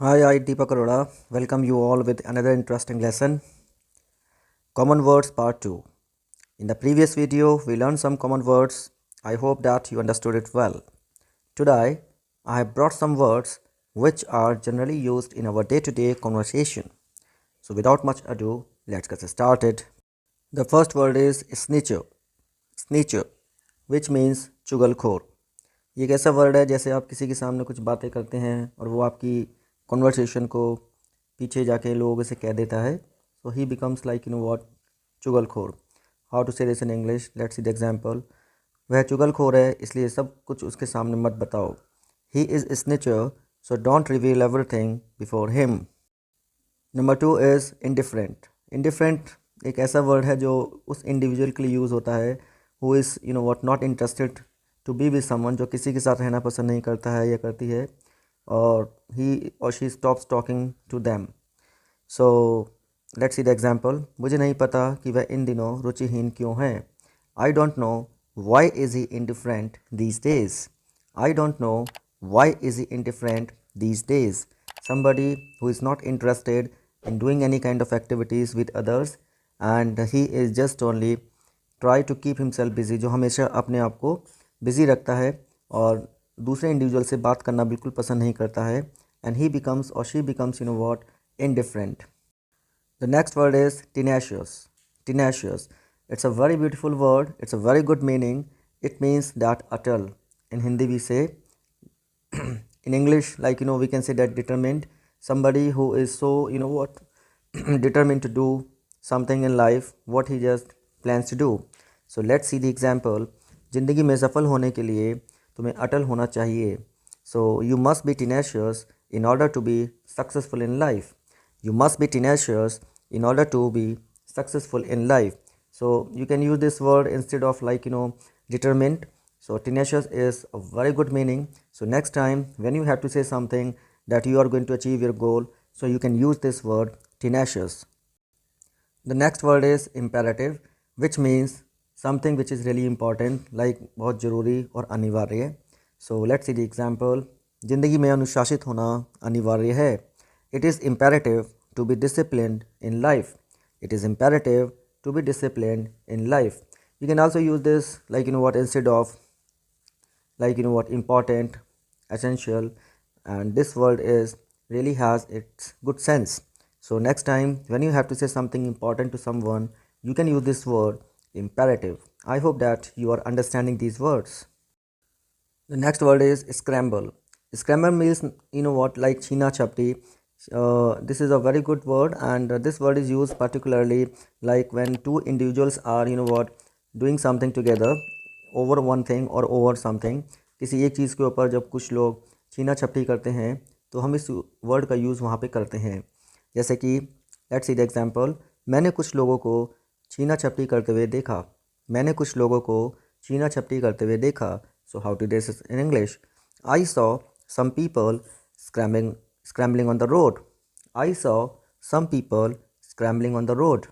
Hi, Deepak Arora. Welcome you all with another interesting lesson. Common words part 2. In the previous video, we learned some common words. I hope that you understood it well. Today, I have brought some words which are generally used in our day-to-day conversation. So without much ado, let's get started. The first word is snitcher. Snitcher, which means चुगलखोर. ये एक ऐसा word है जैसे आप किसी के सामने कुछ बातें करते हैं और वो आपकी कन्वर्सेशन को पीछे जाके लोगों से कह देता है. So he becomes like what, चुगलखोर. How to say this in English, let's see the example. वह चुगलखोर है इसलिए सब कुछ उसके सामने मत बताओ. He is snitcher so don't reveal everything before him. Number 2 is indifferent. Indifferent एक ऐसा वर्ड है जो उस इंडिविजुअल के लिए यूज़ होता है who is what not interested to be with someone, जो किसी के साथ रहना पसंद नहीं करता है या करती है, और ही और she stops talking to them. So let's see the example. मुझे नहीं पता कि वह इन दिनों रुचिहीन क्यों है. I don't know why is he indifferent these days. I don't know why is he indifferent these days. Somebody who is not interested in doing any kind of activities with others and he is just only try to keep himself busy, जो हमेशा अपने आप को busy रखता है और दूसरे individual से बात करना बिल्कुल पसंद नहीं करता है. एंड ही बिकम्स और she becomes what, indifferent. The next word is tenacious. Tenacious. It's a very beautiful word. It's a very good meaning. It means that atal. In Hindi we say in English, like we can say that determined. Somebody who is so what determined to do something in life what he just plans to do. So let's see the example. जिंदगी में सफल होने के लिए तुम्हें अटल होना चाहिए. So you must be tenacious in order to be successful in life. You must be tenacious in order to be successful in life. So you can use this word instead of like determined. So tenacious is a very good meaning. So next time when you have to say something that you are going to achieve your goal, so you can use this word tenacious. The next word is imperative, which means something which is really important, like बहुत ज़रूरी और अनिवार्य है. So let's see the example. ज़िंदगी में अनुशासित होना अनिवार्य है. It is imperative to be disciplined in life. It is imperative to be disciplined in life. You can also use this like what, instead of like what, important, essential, and this word is really has its good sense. So next time when you have to say something important to someone, you can use this word imperative. I hope that you are understanding these words. The next word is scramble. Scramble means what, like china chapti. This is a very good word, and this word is used particularly like when two individuals are what, doing something together over one thing or over something. किसी एक चीज़ के ऊपर जब कुछ लोग छीना झपटी करते हैं तो हम इस वर्ड का यूज़ वहाँ पे करते हैं. जैसे कि लेट्स सी द एग्जांपल. मैंने कुछ लोगों को छीना झपटी करते हुए देखा. मैंने कुछ लोगों को छीना झपटी करते हुए देखा. So how to this in English? I saw some people scrambling on the road. I saw some people scrambling on the road.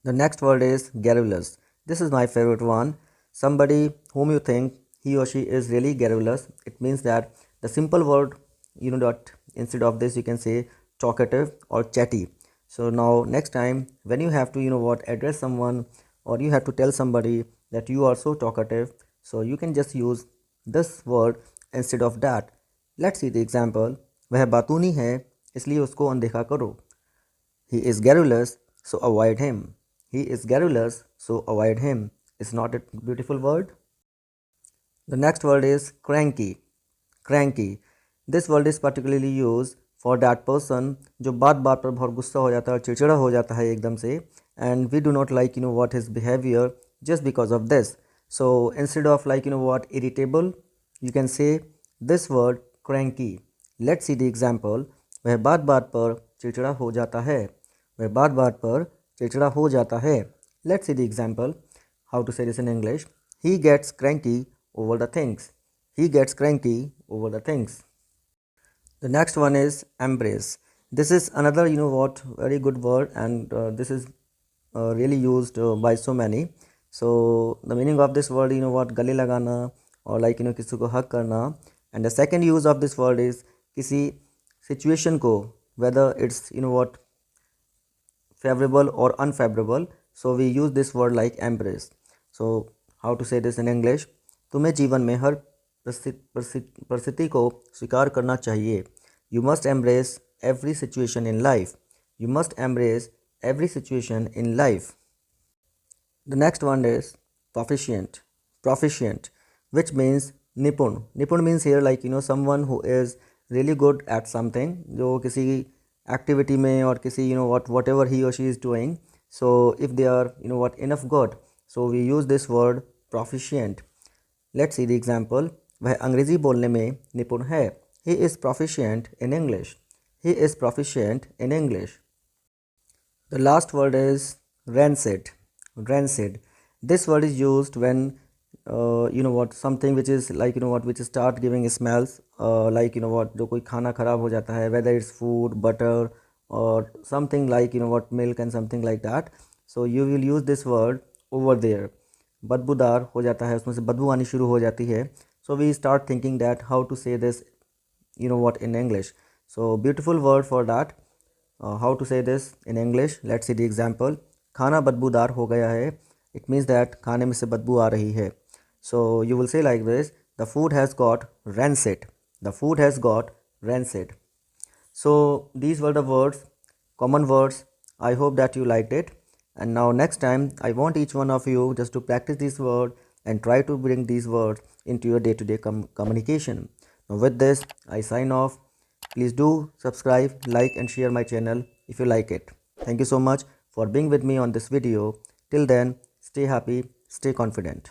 The next word is garrulous. This is my favorite one. Somebody whom you think he or she is really garrulous. It means that the simple word, that instead of this you can say talkative or chatty. So now next time when you have to what, address someone or you have to tell somebody that you are so talkative, so you can just use this word instead of that. Let's see the example. वह बातूनी है इसलिए उसको अनदेखा करो. He is garrulous, so avoid him. He is garrulous, so avoid him. Is not it a beautiful word? The next word is cranky. Cranky. This word is particularly used for that person जो बात बात पर बहुत गुस्सा हो जाता है और चिड़चिड़ा हो जाता है एकदम से, and we do not like what, his behavior just because of this. So instead of like what, irritable, you can say this word cranky. Let's see the example. वह बात बात पर चिड़चिड़ा हो जाता है. वह बात बात पर चिड़चिड़ा हो जाता है. Let's see the example. How to say this in English? He gets cranky over the things. He gets cranky over the things. The next one is embrace. This is another what, very good word, and this is really used by so many. So the meaning of this word what, गले लगाना or like किसी को hug करना. And the second use of this word is किसी situation को, whether it's favorable or unfavorable, so we use this word like embrace. So how to say this in English? तुम्हें जीवन में हर परिस्थिति को स्वीकार करना चाहिए. You must embrace every situation in life. You must embrace every situation in life. The next one is proficient. Proficient, which means nipun. Nipun means here like someone who is really good at something. जो किसी activity में और किसी whatever he or she is doing. So if they are enough good, so we use this word proficient. Let's see the example. वह अंग्रेजी बोलने में निपुण है. He is proficient in English. He is proficient in English. The last word is rancid. Rancid. This word is used when something which is like which start giving smells, like जो कोई खाना खराब हो जाता है, whether it's food, butter or something like milk and something like that. So you will use this word over there. बदबूदार हो जाता है, उसमें से बदबू आनी शुरू हो जाती है. So we start thinking that how to say this in English. So beautiful word for that. How to say this in English? Let's see the example. खाना बदबूदार हो गया है. It means that खाने में से बदबू आ रही है. So you will say like this: the food has got rancid. The food has got rancid. So these were the words, common words. I hope that you liked it. And now next time I want each one of you just to practice this word and try to bring these words into your day-to-day communication. Now with this I sign off. Please do subscribe, like and share my channel if you like it. Thank you so much for being with me on this video. Till then, stay happy, stay confident.